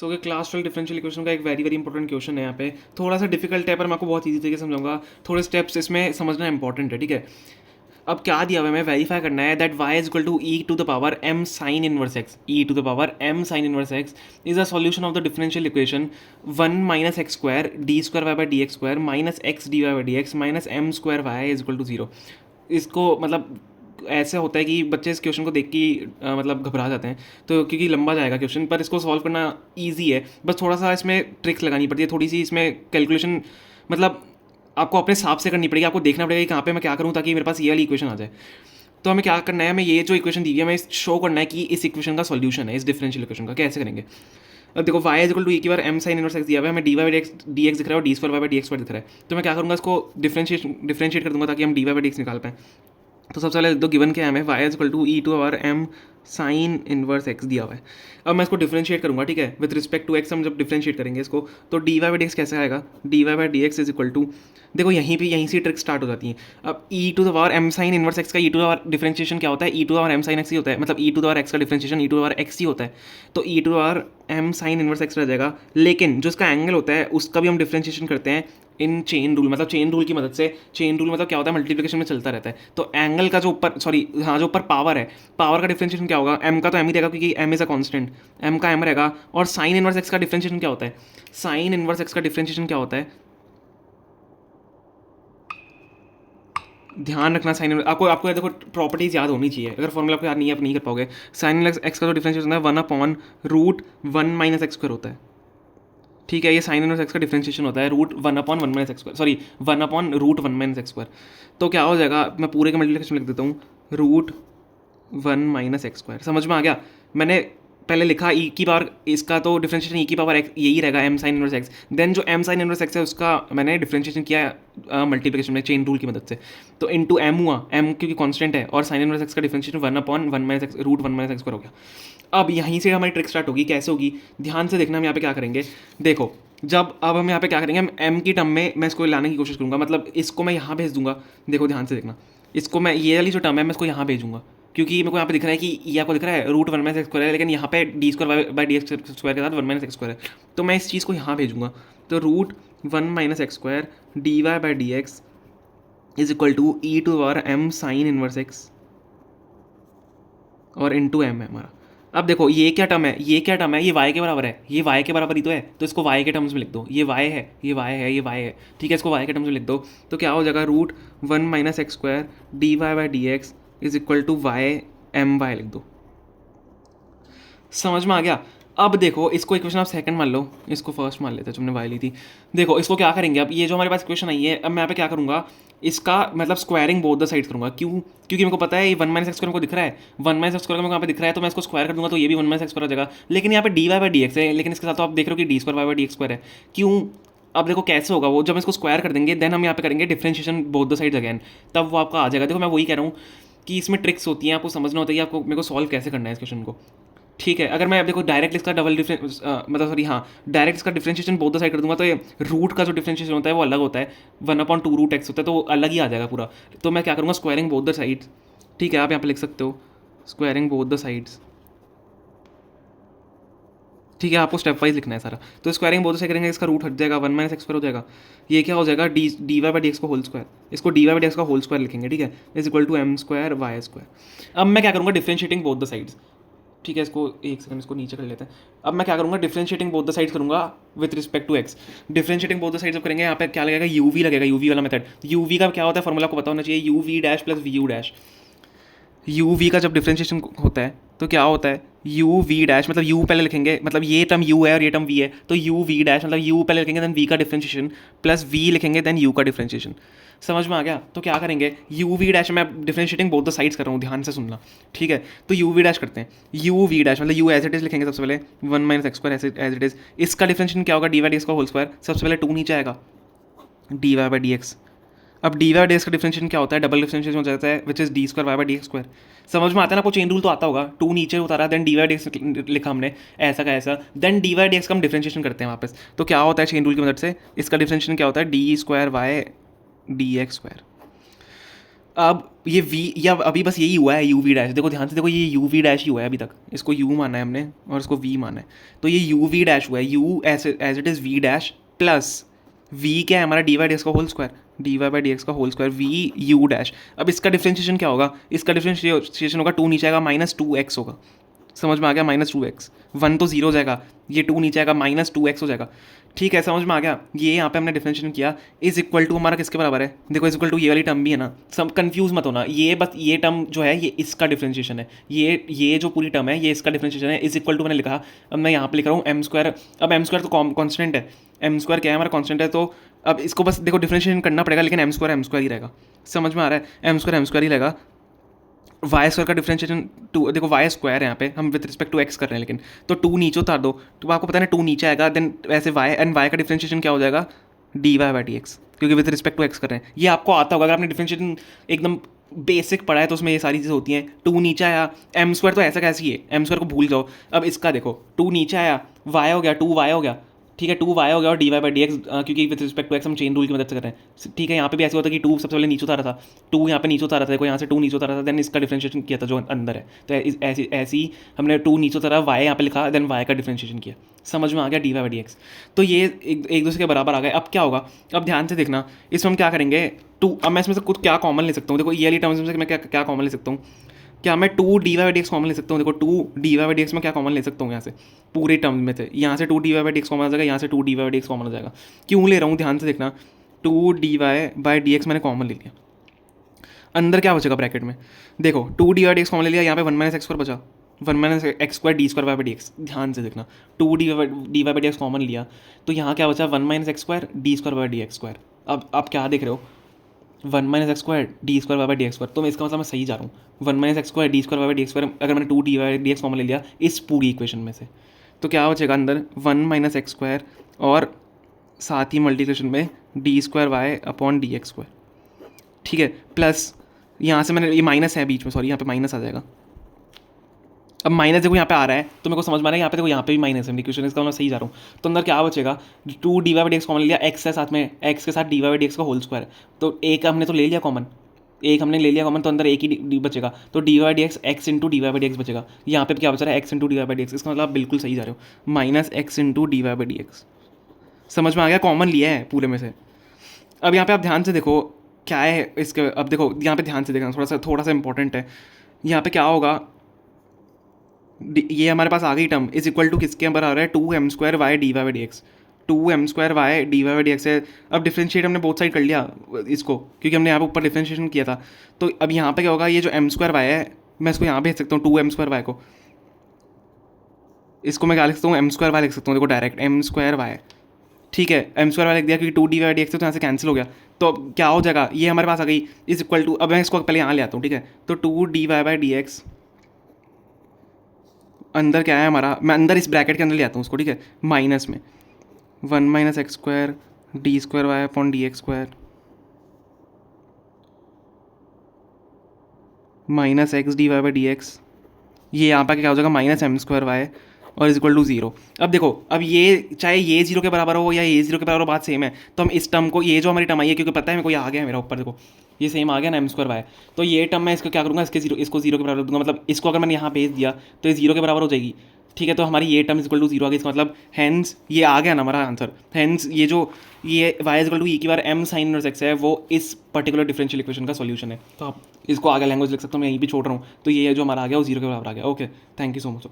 सो कि class 12 differential equation का एक वेरी वेरी इंपॉर्टेंट क्वेश्चन है यहाँ पे, थोड़ा सा डिफिकल्ट है पर मैं आपको बहुत ईजी तरीके से समझाऊंगा, थोड़े स्टेप्स इसमें समझना इंपॉर्टेंट है, ठीक है। अब क्या दिया हुआ है, हमें वेरीफाई करना है that y is equal to E to the power m sine inverse x, E to the power m sine inverse x is a solution of the differential equation 1 minus x square D square Y by D x square minus x D Y by D X minus M square Y is equal to 0। इसको मतलब ऐसे होता है कि बच्चे इस question को देख के मतलब घबरा जाते हैं, तो क्योंकि लंबा जाएगा क्वेश्चन, पर इसको सॉल्व करना ईजी है, बस थोड़ा सा इसमें ट्रिक्स लगानी पड़ती है, थोड़ी सी इसमें कैलकुलेशन मतलब आपको अपने हिसाब से करनी पड़ेगी, आपको देखना पड़ेगा कि कहाँ पे मैं क्या करूँ ताकि मेरे पास ये वाली इक्वेशन आ जाए। तो हमें क्या करना है, हमें ये जो इक्वेशन दी है हमें शो करना है कि इस इक्वेशन का सॉल्यूशन है, इस डिफरेंशियल इक्वेशन का कैसे करेंगे। अब देखो y is equal to E की बार m साइन इनवर्स x दिया हुआ है, हमें D Y by D X दिख रहा है और D square Y by D x square दिख रहा है, तो मैं क्या करूँगा, इसको डिफरेंशिएट कर दूँगा ताकि हम D Y by D X निकाल पाएँ। तो सबसे पहले दो गिवन क्या है हमें, y is equal to E to our m sine inverse x दिया हुआ है। अब मैं इसको डिफरेंशिएट करूँगा, ठीक है, विद रिस्पेक्ट टू x हम जब डिफरेंशिएट करेंगे इसको, तो D Y by D x कैसे आएगा, D Y by D x is equal to, देखो यहीं से ट्रिक स्टार्ट हो जाती है। अब e to the power m sine inverse x का e to the power differentiation क्या होता है, e to the power m sine x ही होता है, मतलब e to the power x का differentiation e to the power x ही होता है, तो e to the power m sine inverse x रह जाएगा। लेकिन जो उसका एंगल होता है उसका भी हम डिफरेंशिएशन करते हैं इन चेन रूल, मतलब चेन रूल की मदद से। चेन रूल मतलब क्या होता है, मल्टीप्लिकेशन में चलता रहता है, तो एंगल का जो ऊपर हाँ जो ऊपर पावर है, पावर का डिफरेंशिएशन क्या होगा, m का तो m ही रहेगा क्योंकि m is a constant, m का m रहेगा। और साइन इनवर्स x का डिफरेंशिएशन क्या होता है, साइन इनवर्स x का डिफरेंशिएशन क्या होता है, ध्यान रखना साइन आपको आपको देखो प्रॉपर्टीज याद होनी चाहिए, अगर फॉर्मूला आपको याद नहीं है आप नहीं कर पाओगे। साइन एक्स का जो डिफरेंशिएशन होता है 1/√1 माइनस एक्स स्क्वायर होता है, ठीक है, ये साइन इनवर्स एक्स का डिफरेंशिएशन होता है √1/1 minus x square, sorry 1/√1 minus x square. तो क्या हो जाएगा, मैं पूरे का मल्टीप्लिकेशन लिख देता हूँ, √1 माइनस एक्स स्क्वायर। समझ में आ गया, मैंने पहले लिखा ई की पावर, इसका तो डिफरेंशिएशन ई की पावर एक्स यही रहेगा m sine inverse X, then जो m साइन इनवर्स एक्स है उसका मैंने डिफरेंशिएशन किया मल्टीप्लिकेशन में चेन रूल की मदद से, तो इनटू m हुआ, m क्योंकि कांस्टेंट है, और साइन इनवर्स एक्स का differentiation 1/1 minus x √1 minus x square हो गया। अब यहीं से हमारी ट्रिक स्टार्ट होगी, कैसे होगी, ध्यान से देखना हम यहाँ पे क्या करेंगे। देखो जब अब हम यहाँ पे क्या करेंगे, हम m की टर्म में मैं इसको लाने की कोशिश करूँगा, मतलब इसको मैं यहाँ भेज दूंगा, देखो ध्यान से देखना, इसको मैं ये वाली जो टर्म है मैं इसको यहाँ भेजूंगा, क्योंकि मेरे को यहाँ पे दिख रहा है कि ये आपको दिख रहा है √1 माइनस एक्स स्क्वायर है, लेकिन यहाँ पे D square by D x square के साथ 1 माइनस एक्स स्क्वायर है, तो मैं इस चीज़ को यहाँ भेजूंगा, तो √1 minus x square D Y by D x is equal to E to power m sine inverse X और इनटू m है हमारा। अब देखो ये क्या टर्म है, ये क्या टर्म है, ये y के बराबर है, ये y के बराबर ही तो है, तो इसको y के टर्म्स में लिख दो, ये y है, ये y है, ये y है, ठीक है, इसको y के टर्म्स में लिख दो, तो क्या हो जाएगा √1 minus x square D Y by D x is equal to y लिख दो। समझ में आ गया। अब देखो इसको इक्वेशन आप सेकंड मान लो, इसको फर्स्ट मान लेते हैं, तुमने y ली थी। देखो इसको क्या करेंगे, अब ये जो हमारे पास इक्वेशन आई है, अब मैं यहाँ पे क्या करूँगा, इसका मतलब स्क्वायरिंग बोथ द साइड्स करूँगा, क्यों, क्योंकि मेरे को पता है ये 1 माइनस एक्स स्क्वायर को दिख रहा है, 1 माइनस एक्स स्क्वायर को मेरे को यहाँ पे दिख रहा है, तो मैं इसको स्क्वायर कर दूँगा तो ये भी 1 माइनस एक्स स्क्वायर हो जाएगा, लेकिन यहाँ पे D Y by D x है, लेकिन इसके साथ तो आप देख रहे हो कि D square Y by D x square है, क्यों। अब देखो कैसे होगा वो, जब हम इसको स्क्वायर कर देंगे देन हम यहाँ पे करेंगे differentiation both the sides again, तब वो आपका आ जाएगा। देखो मैं वही कह रहा हूँ कि इसमें ट्रिक्स होती हैं, आपको समझना होता है कि आपको मेरे को सॉल्व कैसे करना है इस क्वेश्चन को, ठीक है। अगर मैं अब देखो डायरेक्ट इसका डबल डिफरेंस मतलब सॉरी हाँ डायरेक्ट इसका डिफरेंशिएशन बोथ द साइड कर दूंगा, तो ये रूट का जो डिफरेंशिएशन होता है वो अलग होता है, 1/2 √x होता है, तो वो अलग ही आ जाएगा पूरा। तो मैं क्या करूँगा, स्क्वायरिंग बोथ द साइड्स, ठीक है, आप यहाँ पे लिख सकते हो स्क्वायरिंग बोथ द साइड्स, ठीक है, आपको स्टेप वाइज लिखना है सारा। तो स्क्वायरिंग बोथ से करेंगे, इसका रूट हट जाएगा, 1 माइनस एक्स स्क्वायर हो जाएगा, ये क्या हो जाएगा D Y by D x का होल स्क्वायर, इसको D Y by D x का होल स्क्वायर लिखेंगे, ठीक है, is equal to m square Y square. अब मैं क्या करूँगा, डिफरेंशिएटिंग बोथ द साइड्स, ठीक है, इसको एक सेकंड इसको नीचे कर लेते हैं। अब मैं क्या करूँगा, डिफरेंशिएटिंग बोथ द साइड्स करूँगा with respect to X. Differentiating both the sides जब करेंगे, यहाँ पे क्या लगेगा, यूवी लगेगा, यूवी वाला मेथड। यूवी का क्या होता है, फॉर्मूला को पता होना चाहिए, U V dash plus V you dash. U V का जब डिफरेंशिएशन होता है तो क्या होता है, यू वी डैश मतलब यू पहले लिखेंगे, मतलब ये टर्म यू है और ये टर्म वी है, तो यू वी डैश मतलब यू पहले लिखेंगे देन वी का डिफरेंशिएशन प्लस वी लिखेंगे देन यू का डिफरेंशिएशन। समझ में आ गया। तो क्या करेंगे, यू वी डैश में डिफरेंशिएटिंग बोथ द साइड्स कर रहा हूँ, ध्यान से सुनना, ठीक है। तो यू वी डैश करते हैं, यू वी डैश मतलब यू एज इट इज लिखेंगे सबसे पहले 1 minus x square as it is, इसका डिफरेंशिएशन क्या होगा, डी वाई डी एक्स का होल स्क्वायर, सबसे पहले 2 नीचे आएगा, D Y by D X. अब डी वाई डी एक्स का डिफरेंशिएशन क्या होता है, डबल डिफरेंशिएशन हो जाता है which is D square Y by D x square. समझ में आता है ना, आपको चेन रूल तो आता होगा, 2 नीचे उतारा then D Y D X लिखा हमने ऐसा का ऐसा, then D Y D x का हम डिफरेंशिएशन करते हैं वापस। तो क्या होता है चेन रूल की मदद से, इसका डिफरेंशिएशन क्या होता है, D square Y D x square. अब ये वी, या अभी बस यही हुआ है यू वी डैश, देखो ध्यान से देखो, ये यू वी डैश ही हुआ है अभी तक, इसको यू माना है हमने और इसको वी माना है, तो ये यू वी डैश हुआ है, u as it is v dash plus v क्या है हमारा डी वाई डी एक्स का whole square, D Y by D x का whole square v you dash. अब इसका डिफ्रेंशिएशन क्या होगा, इसका डिफ्रेंशिएशन होगा टू नीचे आएगा माइनस टू एक्स होगा, समझ में आ गया, माइनस टू एक्स, वन तो जीरो हो जाएगा, ये टू नीचे आएगा माइनस टू एक्स हो जाएगा, ठीक है समझ में आ गया। ये यहाँ पे हमने डिफरेंशिएशन किया, इज इक्वल टू हमारा किसके बराबर है, देखो इज इक्वल टू ये वाली टर्म भी है ना, सब कंफ्यूज मत होना, ये बस ये टर्म जो है ये इसका डिफरेंशिएशन है, ये जो पूरी टर्म है ये इसका डिफरेंशिएशन है, इज इक्वल टू मैंने लिखा, अब मैं यहाँ पे लिख रहा हूँ एम स्क्वायर, अब एम स्क्वायर तो कॉन्स्टेंट है, एम स्क्वायर क्या है हमारा कॉन्स्टेंट है, तो अब इसको बस देखो डिफरेंशिएशन करना पड़ेगा, लेकिन एम स्क्वायर ही रहेगा, समझ में आ रहा है, एम स्क्वायर ही रहेगा, वाई स्क्वायर का डिफरेंशिएशन टू, देखो वाई स्क्वायर है यहाँ पे हम विद रिस्पेक्ट टू एक्स कर रहे हैं, लेकिन तो टू नीचे उतार दो तो आपको पता है ना टू नीचे आएगा, देन वैसे वाई एंड वाई का डिफरेंशिएशन क्या हो जाएगा, D Y by D X, क्योंकि विद रिस्पेक्ट टू एक्स कर रहे हैं, ये आपको आता होगा, अगर आपने डिफरेंशिएशन एकदम बेसिक पढ़ा है तो उसमें ये सारी चीज़ें होती हैं। टू नीचे आया, एम स्क्वायर तो ऐसा कैसी है, एम स्क्वायर को भूल जाओ, अब इसका देखो टू नीचे आया, वाई हो गया, टू वाई हो गया, ठीक है, टू वाई हो गया और D Y by D X, क्योंकि विद रिस्पेक्ट टू एक्स हम चेन रूल की मदद से कर रहे हैं, ठीक है, यहाँ पे भी ऐसे होता है कि टू सबसे पहले नीचे उतारा था, टू यहाँ पे नीचे उतारा था, देखो यहाँ से टू नीचे उतारा था, देन इसका डिफरेंशिएशन किया था जो अंदर है, तो ऐसी हमने टू नीचे उतारा, वाई यहाँ पे लिखा, देन वाई का डिफरेंशिएशन किया, समझ में आ गया, D Y by D x, तो ये एक दूसरे के बराबर आ गए। अब क्या होगा, अब ध्यान से देखना, इसमें हम क्या करेंगे, टू, अब मैं इसमें से कुछ क्या कॉमन ले सकता हूँ, देखो ये वाली टर्म्स में से मैं क्या कॉमन ले सकता हूँ, क्या मैं two D Y by D x common ले सकता हूँ, देखो two D Y by D X में क्या कॉमन ले सकता हूँ यहाँ से, पूरे टर्म में से यहाँ से two D Y by D x common आ जाएगा, यहाँ से two D Y by D x common आ जाएगा, क्यों ले रहा हूँ ध्यान से देखना, two D Y by D x मैंने कॉमन ले लिया, अंदर क्या बचेगा ब्रैकेट में, देखो two D Y D x common ले लिया, यहाँ पे वन माइनस एक्स स्क्वायर बचा, one minus x square D square Y by D X, ध्यान से देखना, two D Y by D x common लिया, तो यहाँ क्या बचा, one minus x square D square Y D x square, अब आप क्या देख रहे हो, one minus x square D square Y by D x square, तो मैं इसका मतलब मैं सही जा रहा हूँ, one minus x square D square Y by D x square, अगर मैंने two D Y D x common ले लिया इस पूरी इक्वेशन में से, तो क्या बचेगा अंदर वन माइनस एक्स स्क्वायर और साथ ही मल्टीप्लिकेशन में D square Y upon D x square, ठीक है, प्लस यहाँ से मैंने ये माइनस है बीच में, सॉरी यहाँ पे माइनस आ जाएगा, अब माइनस देखो यहाँ पे आ रहा है तो मेरे को समझ में आ रहा है, यहाँ पे देखो यहाँ पे भी माइनस है, इक्वेशन इसका मैं सही जा रहा हूँ, तो अंदर क्या बचेगा, two D Y by D x common ले लिया, एक्स है साथ में, एक्स के साथ D Y by D x का होल स्क्वायर, तो एक हमने तो ले लिया कॉमन, एक हमने ले लिया कॉमन, तो अंदर एक ही डी बचेगा, तो D Y D X X into D Y by D X बचेगा, यहाँ पे क्या बच रहा है, X into D Y by D X, इसका मतलब आप बिल्कुल सही जा रहे हो, minus X into D Y by D X, समझ में आ गया, कॉमन लिया है पूरे में से। अब यहाँ पे आप ध्यान से देखो क्या है इसके, अब देखो यहाँ पे ध्यान से देखना, थोड़ा सा इंपॉर्टेंट है, यहाँ पे क्या होगा, ये हमारे पास आ गई टर्म इज इक्वल टू किसके बराबर है, two m square Y d Y by D x, two m square Y d Y by D x है। अब डिफ्रेंशिएट हमने बोथ साइड कर लिया इसको, क्योंकि हमने यहाँ पे ऊपर डिफ्रेंशिएशन किया था, तो अब यहाँ पे क्या होगा, ये जो एम स्क्वायर वाई है मैं इसको यहाँ भेज सकता हूँ, टू एम स्क्वायर वाई को, इसको मैं क्या लिख सकता हूँ, एम स्क्वायर वाई लिख सकता हूँ, देखो डायरेक्ट एम स्क्वायर वाई, ठीक है, एम स्क्वायर वाई लिख दिया, क्योंकि two D Y D x तो यहाँ से कैंसिल हो गया, तो अब क्या हो जाएगा, ये हमारे पास आ गई इज इक्वल टू, अब मैं इसको पहले यहाँ ले आता हूँ, ठीक है, तो two D Y by D x, अंदर क्या है हमारा, मैं अंदर इस ब्रैकेट के अंदर ले आता हूँ उसको, ठीक है, माइनस में one minus x square D square Y upon D x square minus x D Y by D x, ये यहाँ पर क्या हो जाएगा, माइनस एम स्क्वायर वाई और इज इक्वल टू जीरो। अब देखो, अब ये चाहे ये जीरो के बराबर हो या ये जीरो के बराबर हो, बात सेम है, तो हम इस टर्म को, ये जो हमारी टर्म आई है, क्योंकि पता है मेरे को ये आ गया है मेरा ऊपर, देखो ये सेम आ गया ना एम स्क्वायर वाई, तो ये टर्म मैं इसको क्या करूँगा, इसको जीरो के बराबर दूंगा, मतलब इसको अगर मैंने यहाँ भेज दिया तो ये जीरो के बराबर हो जाएगी, ठीक है, तो हमारी ये टर्म इक्वल टू जीरो आ गई, इसका मतलब हैंस ये आ गया ना हमारा आंसर, हैंस ये जो ये वाई इक्वल टू ई की बार एम साइन इनवर्स एक्स है, वो इस पर्टिकुलर डिफरेंशियल इक्वेशन का सॉल्यूशन है, तो आप इसको आगे लैंग्वेज लिख सकते हो, मैं यहीं भी छोड़ रहा हूँ, तो ये जो हमारा आ गया वो जीरो के बराबर आ गया। Okay, thank you so much.